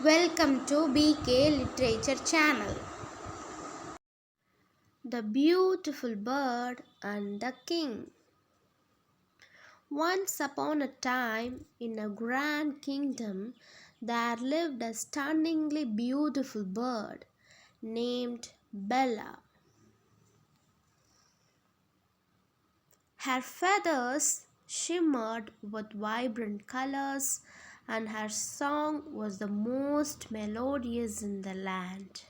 Welcome to BK Literature Channel. The Beautiful Bird and the King. Once upon a time, in a grand kingdom, there lived a stunningly beautiful bird named Bella. Her feathers shimmered with vibrant colors, and her song was the most melodious in the land.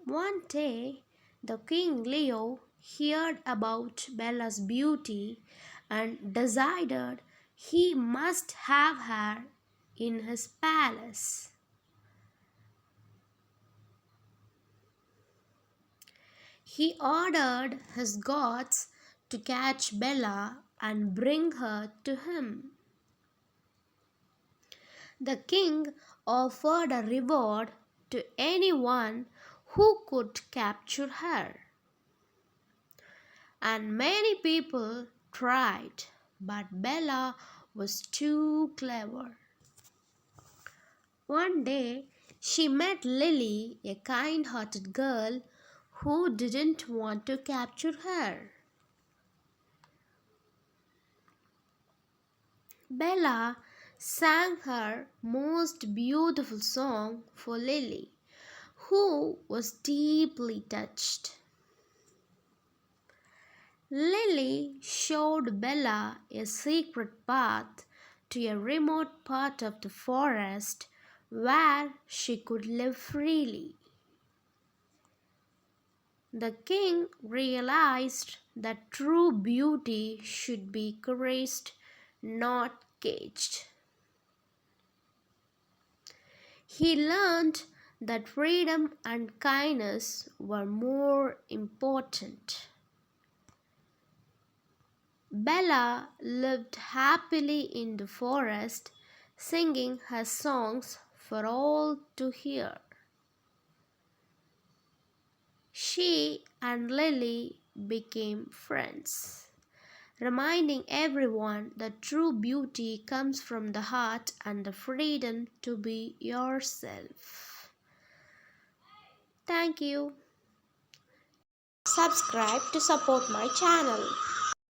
One day, the king Leo heard about Bella's beauty and decided he must have her in his palace. He ordered his guards to catch Bella and bring her to him. The king offered a reward to anyone who could capture her. And many people tried, but Bella was too clever. One day, she met Lily, a kind hearted girl who didn't want to capture her. Bella sang her most beautiful song for Lily, who was deeply touched. Lily showed Bella a secret path to a remote part of the forest where she could live freely. The king realized that true beauty should be caressed, not caged. He learned that freedom and kindness were more important. Bella lived happily in the forest, singing her songs for all to hear. She and Lily became friends, reminding everyone that true beauty comes from the heart and the freedom to be yourself. Thank you. Subscribe to support my channel.